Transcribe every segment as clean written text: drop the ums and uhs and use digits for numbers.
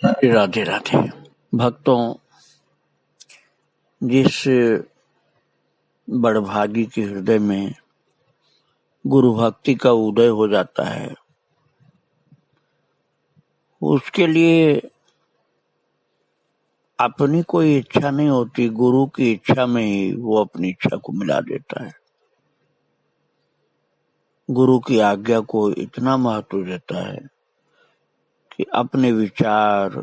राधे राधे। भक्तों, जिस बड़भागी के हृदय में गुरु भक्ति का उदय हो जाता है, उसके लिए अपनी कोई इच्छा नहीं होती, गुरु की इच्छा में ही वो अपनी इच्छा को मिला देता है। गुरु की आज्ञा को इतना महत्व देता है कि अपने विचार,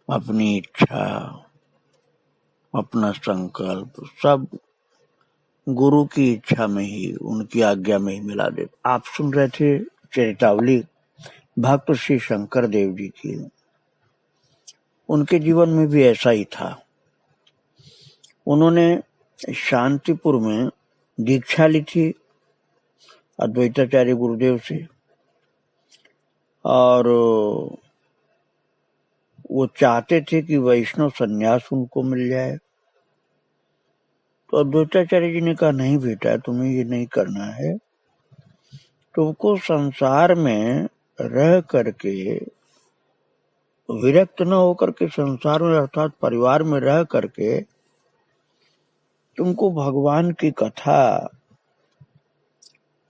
अपनी इच्छा, अपना संकल्प सब गुरु की इच्छा में ही, उनकी आज्ञा में ही मिला देता। आप सुन रहे थे चरितावली भक्त श्री शंकर देव जी की। उनके जीवन में भी ऐसा ही था। उन्होंने शांतिपुर में दीक्षा ली थी अद्वैताचार्य गुरुदेव से, और वो चाहते थे कि वैष्णव सन्यास उनको मिल जाए। तो अद्वैताचार्य जी ने कहा, नहीं बेटा, तुम्हें ये नहीं करना है, तुमको संसार में रह करके, विरक्त न होकर के संसार में अर्थात परिवार में रह करके तुमको भगवान की कथा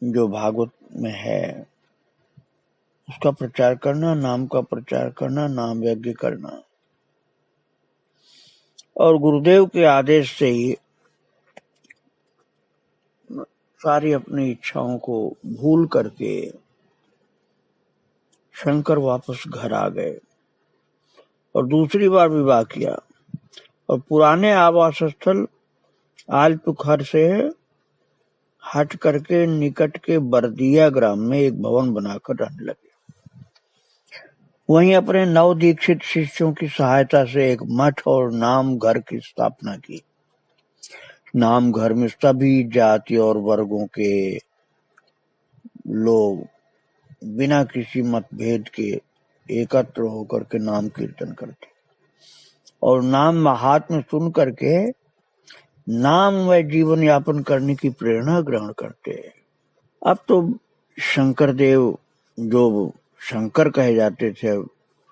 जो भागवत में है उसका प्रचार करना, नाम का प्रचार करना, नाम यज्ञ करना। और गुरुदेव के आदेश से ही सारी अपनी इच्छाओं को भूल करके शंकर वापस घर आ गए और दूसरी बार विवाह किया, और पुराने आवास स्थल आलपुखर से हट करके निकट के बरदिया ग्राम में एक भवन बनाकर रहने लगे। वहीं अपने नव दीक्षित शिष्यों की सहायता से एक मठ और नाम घर की स्थापना की। नाम घर में सभी जाति और वर्गों के लोग बिना किसी मतभेद के एकत्र होकर के नाम कीर्तन करते और नाम महात्म्य सुन करके नाम में जीवन यापन करने की प्रेरणा ग्रहण करते। अब तो शंकर देव, जो शंकर कहे जाते थे,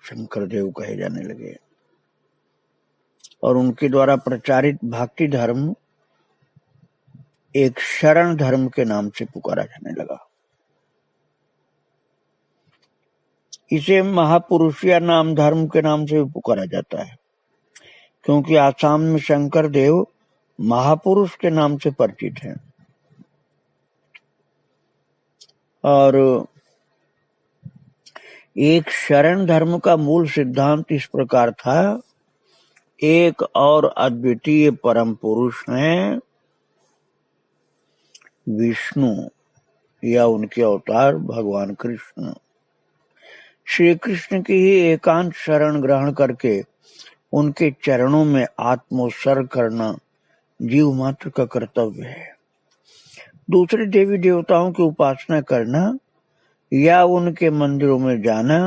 शंकर देव कहे जाने लगे, और उनके द्वारा प्रचारित भक्ति धर्म एक शरण धर्म के नाम से पुकारा जाने लगा। इसे महापुरुषिया नाम धर्म के नाम से भी पुकारा जाता है, क्योंकि आसाम में शंकर देव महापुरुष के नाम से परिचित हैं। और एक शरण धर्म का मूल सिद्धांत इस प्रकार था, एक और अद्वितीय परम पुरुष हैं विष्णु या उनके अवतार भगवान कृष्ण। श्री कृष्ण की ही एकांत शरण ग्रहण करके उनके चरणों में आत्मोत्सर्ग करना जीव मात्र का कर्तव्य है। दूसरे देवी देवताओं की उपासना करना या उनके मंदिरों में जाना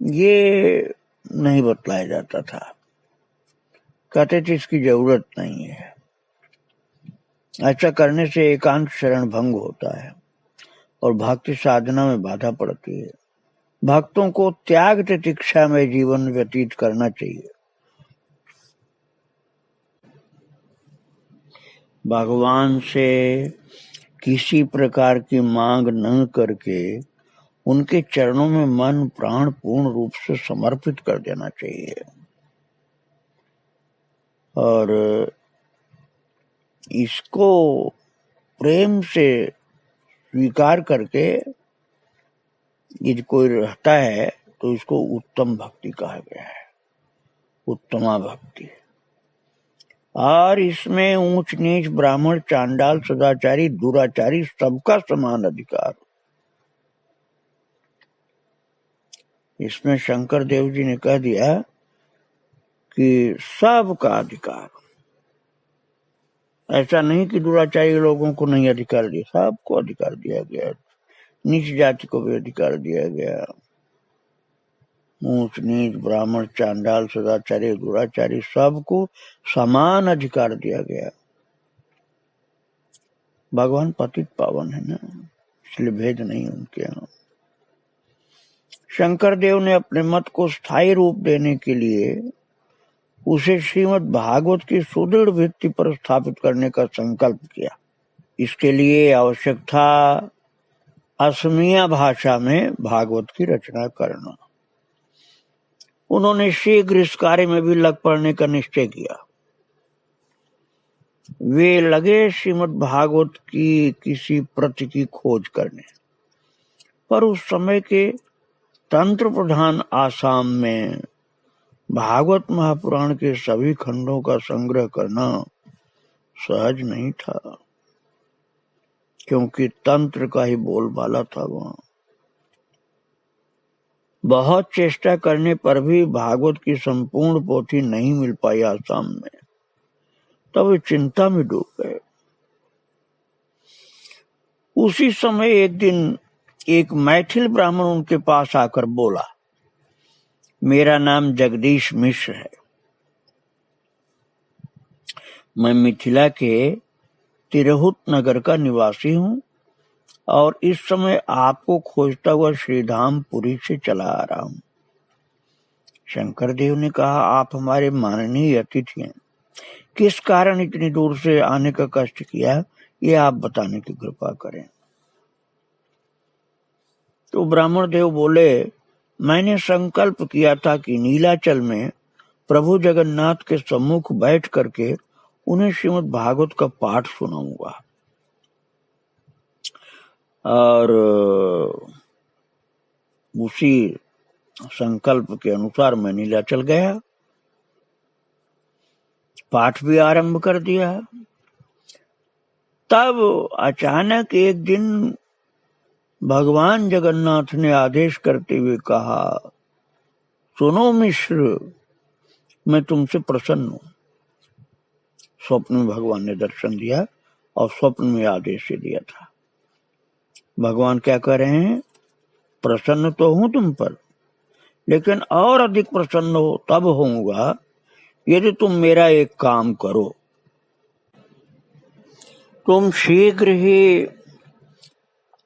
ये नहीं बतलाया जाता था। कहते थे इसकी जरूरत नहीं है। ऐसा करने से एकांत शरण भंग होता है और भक्ति साधना में बाधा पड़ती है। भक्तों को त्याग तितिक्षा में जीवन व्यतीत करना चाहिए। भगवान से किसी प्रकार की मांग न करके उनके चरणों में मन प्राण पूर्ण रूप से समर्पित कर देना चाहिए, और इसको प्रेम से स्वीकार करके यदि कोई रहता है तो इसको उत्तम भक्ति कहा गया है, उत्तमा भक्ति। और इसमें ऊंच नीच, ब्राह्मण, चांडाल, सदाचारी, दुराचारी सबका समान अधिकार। इसमें शंकर देव जी ने कह दिया कि सबका अधिकार। ऐसा नहीं कि दुराचारी लोगों को नहीं अधिकार दिया, सबको अधिकार दिया गया। नीच जाति को भी अधिकार दिया गया। ऊंच नीच, ब्राह्मण, चांडाल, सदाचारी, दुराचारी सबको समान अधिकार दिया गया। भगवान पतित पावन है ना, इसलिए भेद नहीं उनके यहाँ। शंकर देव ने अपने मत को स्थायी रूप देने के लिए उसे श्रीमद् भागवत की सुदृढ़ भित्ति पर स्थापित करने का संकल्प किया। इसके लिए आवश्यक था असमिया भाषा में भागवत की रचना करना। उन्होंने शीघ्र इस कार्य में भी लग पड़ने का निश्चय किया। वे लगे श्रीमद् भागवत की किसी प्रति की खोज करने, पर उस समय के तंत्र प्रधान आसाम में भागवत महापुराण के सभी खंडों का संग्रह करना सहज नहीं था, क्योंकि तंत्र का ही बोलबाला था वहां। बहुत चेष्टा करने पर भी भागवत की संपूर्ण पोथी नहीं मिल पाई आसाम में। तब वे चिंता में डूब गए। उसी समय एक दिन एक मैथिल ब्राह्मण उनके पास आकर बोला, मेरा नाम जगदीश मिश्र है, मैं मिथिला के तिरहुत नगर का निवासी हूं और इस समय आपको खोजता हुआ श्रीधाम पुरी से चला आ रहा हूं। शंकर देव ने कहा, आप हमारे माननीय अतिथि हैं, किस कारण इतनी दूर से आने का कष्ट किया, ये आप बताने की कृपा करें। तो ब्राह्मण देव बोले, मैंने संकल्प किया था कि नीलाचल में प्रभु जगन्नाथ के सम्मुख बैठ करके उन्हें श्रीमद् भागवत का पाठ सुनाऊंगा, और उसी संकल्प के अनुसार मैं नीलाचल गया, पाठ भी आरंभ कर दिया। तब अचानक एक दिन भगवान जगन्नाथ ने आदेश करते हुए कहा, सुनो मिश्र, मैं तुमसे प्रसन्न हूं। स्वप्न में भगवान ने दर्शन दिया और स्वप्न में आदेश दिया था। भगवान क्या कह रहे हैं, प्रसन्न तो हूं तुम पर, लेकिन और अधिक प्रसन्न हो तब होऊंगा यदि तुम मेरा एक काम करो। तुम शीघ्र ही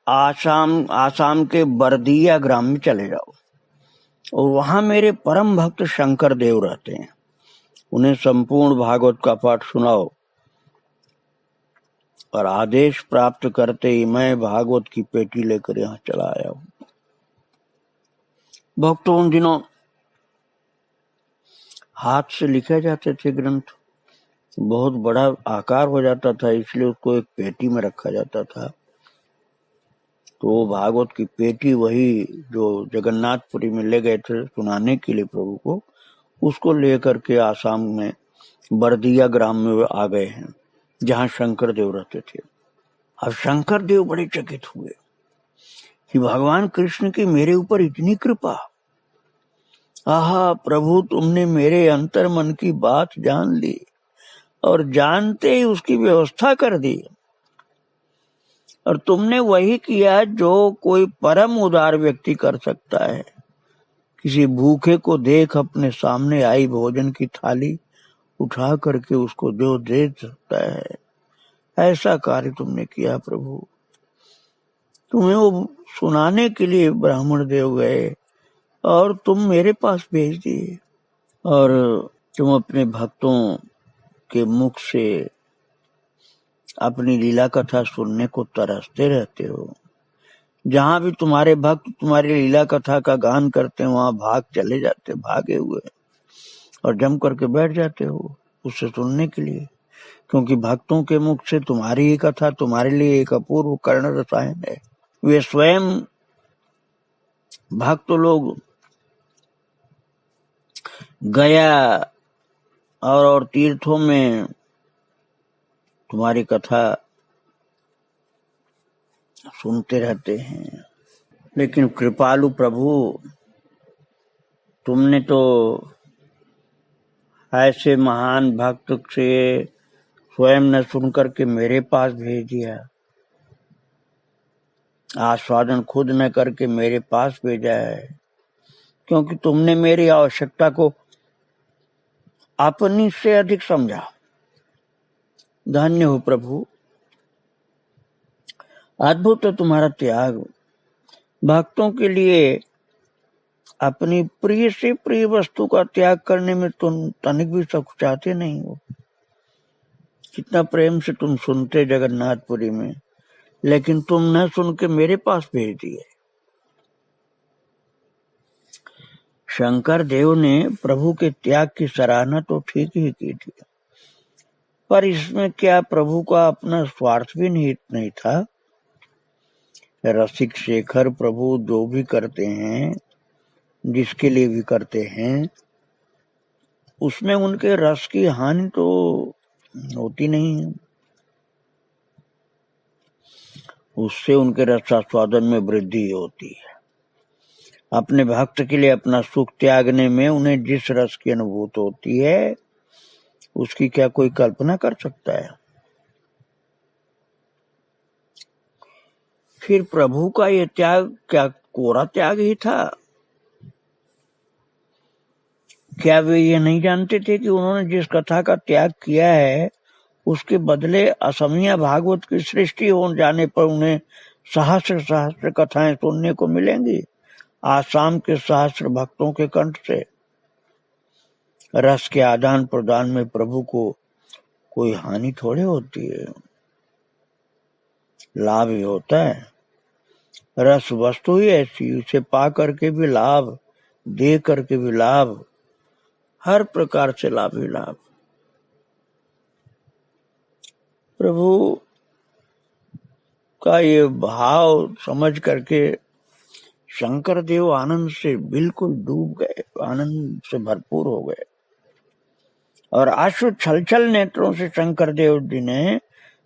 आसाम के बरदिया ग्राम में चले जाओ और वहां मेरे परम भक्त शंकर देव रहते हैं, उन्हें संपूर्ण भागवत का पाठ सुनाओ, और आदेश प्राप्त करते ही मैं भागवत की पेटी लेकर यहाँ चला आया हूं। भक्तों, उन दिनों हाथ से लिखे जाते थे ग्रंथ, बहुत बड़ा आकार हो जाता था, इसलिए उसको एक पेटी में रखा जाता था। तो भागवत की पेटी वही जो जगन्नाथपुरी में ले गए थे सुनाने के लिए प्रभु को, उसको लेकर के आसाम में बरदिया ग्राम में आ गए हैं, जहां शंकर देव रहते थे। अब शंकर देव बड़े चकित हुए कि भगवान कृष्ण की मेरे ऊपर इतनी कृपा। आहा प्रभु, तुमने मेरे अंतर मन की बात जान ली और जानते ही उसकी व्यवस्था कर दी, और तुमने वही किया जो कोई परम उदार व्यक्ति कर सकता है। किसी भूखे को देख अपने सामने आई भोजन की थाली उठा करके उसको जो दे सकता है, ऐसा कार्य तुमने किया प्रभु। तुम्हें वो सुनाने के लिए ब्राह्मण देव गए और तुम मेरे पास भेज दिए, और तुम अपने भक्तों के मुख से अपनी लीला कथा सुनने को तरसते रहते हो। जहां भी तुम्हारे भक्त तुम्हारी लीला कथा का गान करते हैं वहां भागे हुए और जम करके बैठ जाते हो उससे सुनने के लिए, क्योंकि भक्तों के मुख से तुम्हारी ही कथा तुम्हारे लिए एक अपूर्व कर्ण रसायन है। वे स्वयं भक्त लोग गया और तीर्थों में तुम्हारी कथा सुनते रहते हैं। लेकिन कृपालु प्रभु, तुमने तो ऐसे महान भक्त से स्वयं न सुन करके मेरे पास भेज दिया, आस्वादन खुद न करके मेरे पास भेजा है, क्योंकि तुमने मेरी आवश्यकता को अपनी से अधिक समझा। धन्य हो प्रभु, अद्भुत है तुम्हारा त्याग। भक्तों के लिए अपनी प्रिय से प्रिय वस्तु का त्याग करने में तुम तनिक भी सकुचाते नहीं हो। कितना प्रेम से तुम सुनते जगन्नाथपुरी में, लेकिन तुम न सुन के मेरे पास भेज दिए। शंकर देव ने प्रभु के त्याग की सराहना तो ठीक ही की थी, पर इसमें क्या प्रभु का अपना स्वार्थ भी निहित नहीं था? रसिक शेखर प्रभु जो भी करते हैं, जिसके लिए भी करते हैं, उसमें उनके रस की हानि तो होती नहीं है। उससे उनके रसास्वादन में वृद्धि होती है। अपने भक्त के लिए अपना सुख त्यागने में उन्हें जिस रस की अनुभूति होती है, उसकी क्या कोई कल्पना कर सकता है? फिर प्रभु का ये त्याग क्या कोरा त्याग ही था? क्या वे ये नहीं जानते थे कि उन्होंने जिस कथा का त्याग किया है, उसके बदले असमिया भागवत की सृष्टि हो जाने पर उन्हें सहस्र सहस्र कथाएं सुनने को मिलेंगी, आसाम के सहस्र भक्तों के कंठ से। रस के आदान प्रदान में प्रभु को कोई हानि थोड़ी होती है, लाभ ही होता है। रस वस्तु ही ऐसी, उसे पा करके भी लाभ, दे करके भी लाभ, हर प्रकार से लाभ ही लाभ। प्रभु का ये भाव समझ करके शंकर देव आनंद से बिल्कुल डूब गए, आनंद से भरपूर हो गए, और आंसू छल छल नेत्रों से शंकर देव जी ने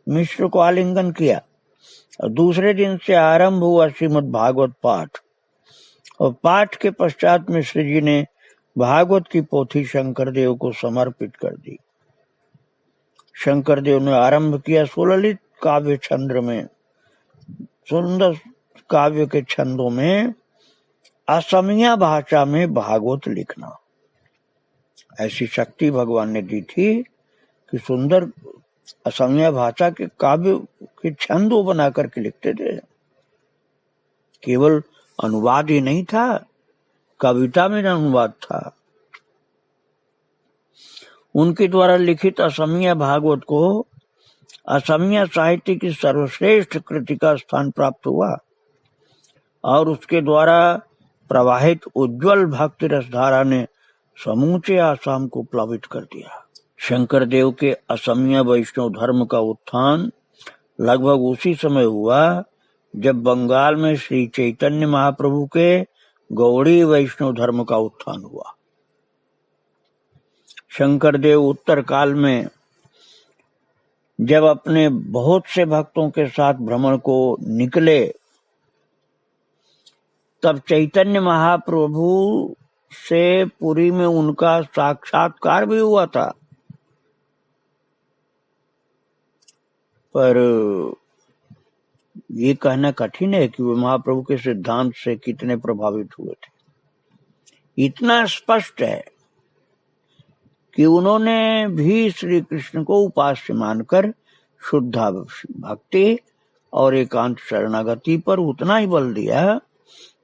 मिश्र को आलिंगन किया। और दूसरे दिन से आरंभ हुआ श्रीमद् भागवत पाठ, और पाठ के पश्चात मिश्र जी ने भागवत की पोथी शंकर देव को समर्पित कर दी। शंकर देव ने आरंभ किया सुललित काव्य छंद में, सुंदर काव्य के छंदों में असमिया भाषा में भागवत लिखना। ऐसी शक्ति भगवान ने दी थी कि सुंदर असमिया भाषा के काव्य के छंद वो बना करके लिखते थे। केवल अनुवाद ही नहीं था, कविता में अनुवाद था। उनके द्वारा लिखित असमिया भागवत को असमिया साहित्य की सर्वश्रेष्ठ कृति का स्थान प्राप्त हुआ, और उसके द्वारा प्रवाहित उज्जवल भक्ति रसधारा ने समूचे आसाम को प्लावित कर दिया। शंकर देव के असमिया वैष्णव धर्म का उत्थान लगभग उसी समय हुआ जब बंगाल में श्री चैतन्य महाप्रभु के गौड़ी वैष्णव धर्म का उत्थान हुआ। शंकर देव उत्तर काल में जब अपने बहुत से भक्तों के साथ भ्रमण को निकले, तब चैतन्य महाप्रभु से पुरी में उनका साक्षात्कार भी हुआ था, पर ये कहना कठिन है कि वे महाप्रभु के सिद्धांत से कितने प्रभावित हुए थे। इतना स्पष्ट है कि उन्होंने भी श्री कृष्ण को उपास्य मानकर शुद्धा भक्ति और एकांत शरणागति पर उतना ही बल दिया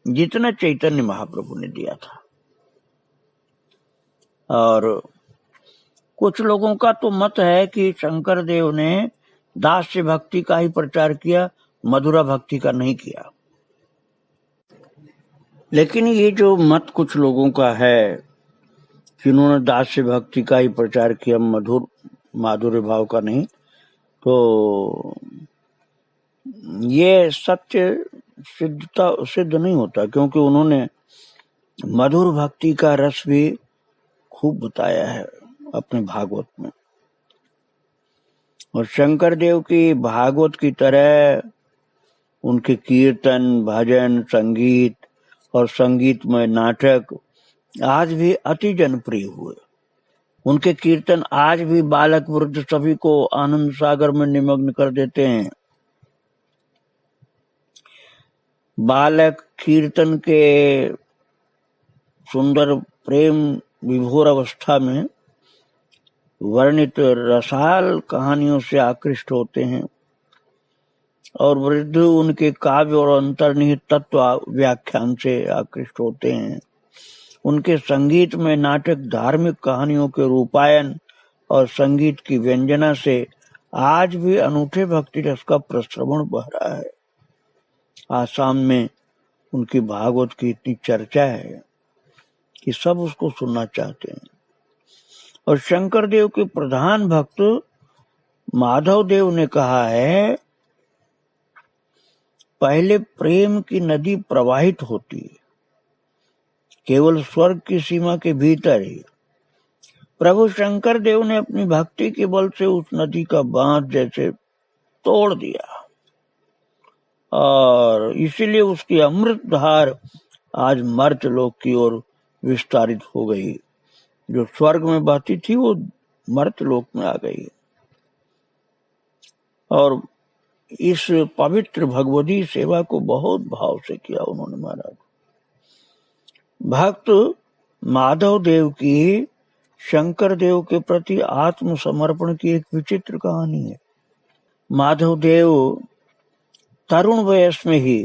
जितना चैतन्य महाप्रभु ने दिया था। और कुछ लोगों का तो मत है कि शंकर देव ने दास्य भक्ति का ही प्रचार किया, मधुरा भक्ति का नहीं किया। लेकिन ये जो मत कुछ लोगों का है कि उन्होंने दास्य भक्ति का ही प्रचार किया, माधुर्य भाव का नहीं, तो ये सत्य सिद्ध नहीं होता, क्योंकि उन्होंने मधुर भक्ति का रस भी खूब बताया है अपने भागवत में। और शंकर देव की भागवत की तरह उनके कीर्तन, भजन, संगीत और संगीतमय नाटक आज भी अति जनप्रिय हुए। उनके कीर्तन आज भी बालक वृद्ध सभी को आनंद सागर में निमग्न कर देते हैं। बालक कीर्तन के सुंदर प्रेम विभोर अवस्था में वर्णित रसाल कहानियों से आकृष्ट होते हैं, और वृद्ध उनके काव्य और अंतर्निहित तत्व व्याख्यान से आकृष्ट होते हैं। उनके संगीत में नाटक, धार्मिक कहानियों के रूपायन और संगीत की व्यंजना से आज भी अनूठे भक्ति रस का प्रश्रवण बह रहा है। आसाम में उनकी भागवत की इतनी चर्चा है कि सब उसको सुनना चाहते हैं। और शंकर देव के प्रधान भक्त माधव देव ने कहा है, पहले प्रेम की नदी प्रवाहित होती है, केवल स्वर्ग की सीमा के भीतर ही। प्रभु शंकर देव ने अपनी भक्ति के बल से उस नदी का बांध जैसे तोड़ दिया और इसीलिए उसकी अमृत धार आज मर्त्यलोक की ओर विस्तारित हो गई। जो स्वर्ग में बहती थी वो मर्त्यलोक में आ गई। और इस पवित्र भगवती सेवा को बहुत भाव से किया उन्होंने महाराज। भक्त माधव देव की शंकर देव के प्रति आत्मसमर्पण की एक विचित्र कहानी है। माधव देव तरुण वयस में ही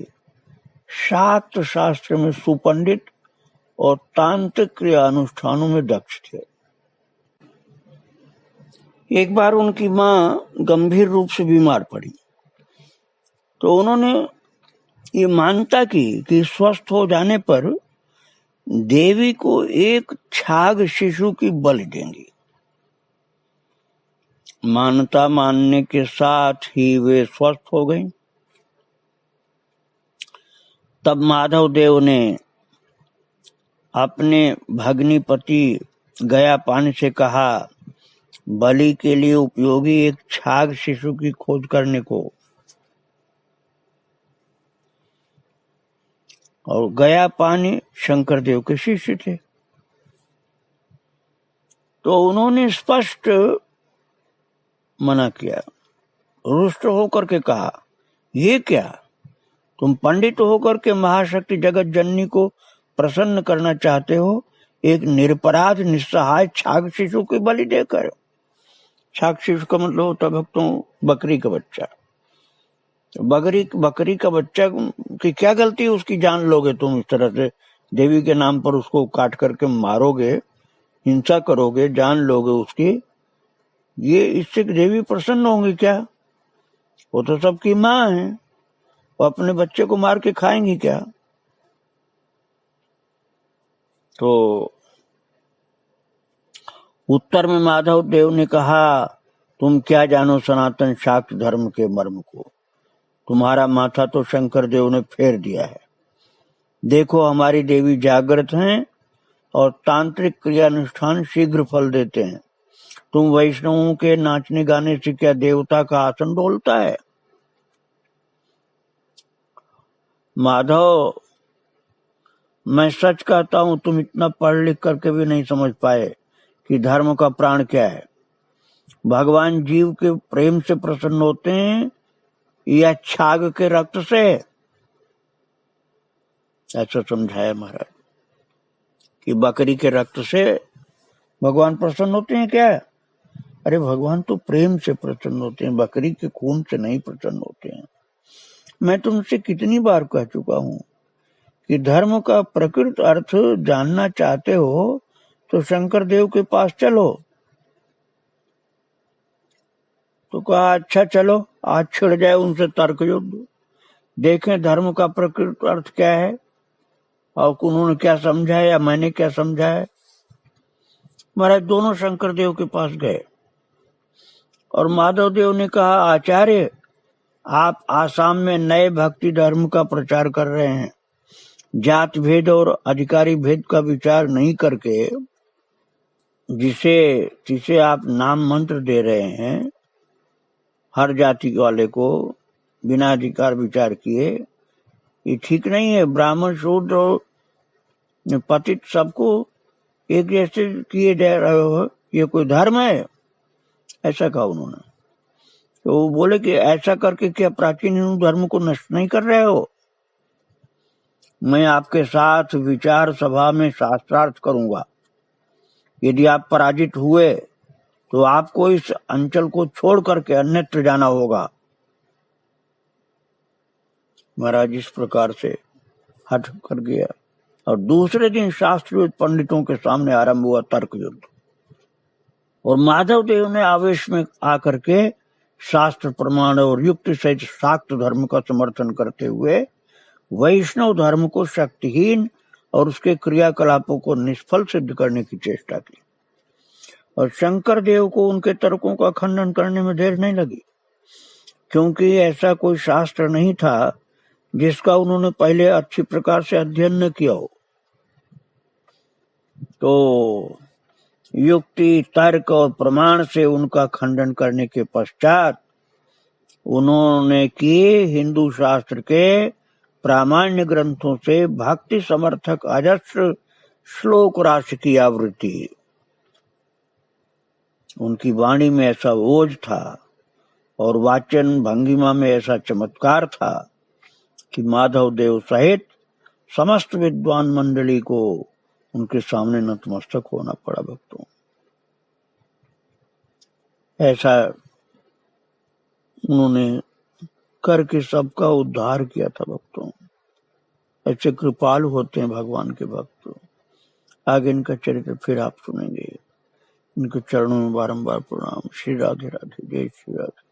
शास्त्र शास्त्र में सुपंडित और तांत्रिक क्रिया अनुष्ठानों में दक्ष थे। एक बार उनकी माँ गंभीर रूप से बीमार पड़ी तो उन्होंने ये मान्यता की कि स्वस्थ हो जाने पर देवी को एक छाग शिशु की बलि देंगी। मान्यता मानने के साथ ही वे स्वस्थ हो गईं। तब माधव देव ने अपने भग्नीपति गया पानी से कहा, बलि के लिए उपयोगी एक छाग शिशु की खोज करने को। और गया पानी शंकर देव के शिष्य थे तो उन्होंने स्पष्ट मना किया। रुष्ट होकर के कहा, ये क्या, तुम पंडित होकर के महाशक्ति जगत जननी को प्रसन्न करना चाहते हो, एक निरपराध निस्सहाय छाग शिशु की बलि देकर। छाग शिशु का मतलब होता भक्तों बकरी का बच्चा। बकरी का बच्चा की क्या गलती है, उसकी जान लोगे तुम इस तरह से, देवी के नाम पर उसको काट करके मारोगे, हिंसा करोगे, जान लोगे उसकी। ये इससे देवी प्रसन्न होंगी क्या? वो तो सबकी माँ है, वो अपने बच्चे को मार के खाएंगी क्या? तो उत्तर में माधव देव ने कहा, तुम क्या जानो सनातन शाक्त धर्म के मर्म को, तुम्हारा माथा तो शंकर देव ने फेर दिया है। देखो हमारी देवी जागृत हैं और तांत्रिक क्रियानुष्ठान शीघ्र फल देते हैं। तुम वैष्णवों के नाचने गाने से क्या देवता का आसन डोलता है? माधव, मैं सच कहता हूं, तुम इतना पढ़ लिख करके भी नहीं समझ पाए कि धर्म का प्राण क्या है। भगवान जीव के प्रेम से प्रसन्न होते हैं या छाग के रक्त से? ऐसा समझाया महाराज कि बकरी के रक्त से भगवान प्रसन्न होते हैं क्या? अरे भगवान तो प्रेम से प्रसन्न होते हैं, बकरी के खून से नहीं प्रसन्न होते हैं। मैं तुमसे कितनी बार कह चुका हूं कि धर्म का प्रकृत अर्थ जानना चाहते हो तो शंकर देव के पास चलो। तो कहा, अच्छा चलो, आज छिड़ जाए उनसे तर्क युद्ध, देखें धर्म का प्रकृत अर्थ क्या है और उन्होंने क्या समझा है या मैंने क्या समझा है। महाराज दोनों शंकर देव के पास गए और माधव देव ने कहा, आचार्य, आप आसाम में नए भक्ति धर्म का प्रचार कर रहे हैं। जात भेद और अधिकारी भेद का विचार नहीं करके जिसे आप नाम मंत्र दे रहे हैं, हर जाति वाले को बिना अधिकार विचार किए, ये ठीक नहीं है। ब्राह्मण शूद्र और पतित सबको एक जैसे किए जा रहे हो, ये कोई धर्म है? ऐसा कहा उन्होंने। तो वो बोले कि ऐसा करके क्या प्राचीन हिंदू धर्म को नष्ट नहीं कर रहे हो? मैं आपके साथ विचार सभा में शास्त्रार्थ करूंगा। यदि आप पराजित हुए तो आपको इस अंचल को छोड़ करके अन्यत्र जाना होगा। महाराज इस प्रकार से हट कर गया। और दूसरे दिन शास्त्रविद पंडितों के सामने आरंभ हुआ तर्क युद्ध। और माधव देव ने आवेश में आकर के शास्त्र प्रमाण और युक्ति सहित शाक्त धर्म का समर्थन करते हुए वैष्णव धर्म को शक्तिहीन और उसके क्रियाकलापों को निष्फल सिद्ध करने की चेष्टा की। और शंकर देव को उनके तर्कों का खंडन करने में देर नहीं लगी, क्योंकि ऐसा कोई शास्त्र नहीं था जिसका उन्होंने पहले अच्छी प्रकार से अध्ययन न किया हो। तो युक्ति, तर्क और प्रमाण से उनका खंडन करने के पश्चात उन्होंने किए हिंदू शास्त्र के प्रामाण्य ग्रंथों से भक्ति समर्थक अजस्र श्लोक राशि की आवृत्ति। उनकी वाणी में ऐसा ओज था और वाचन भंगिमा में ऐसा चमत्कार था कि माधव देव सहित समस्त विद्वान मंडली को उनके सामने नतमस्तक होना पड़ा। भक्तों, ऐसा उन्होंने करके सबका उद्धार किया था। भक्तों, ऐसे कृपालु होते हैं भगवान के भक्त। आगे इनका चरित्र फिर आप सुनेंगे। इनके चरणों में बारंबार प्रणाम। श्री राधे राधे। जय श्री राधे।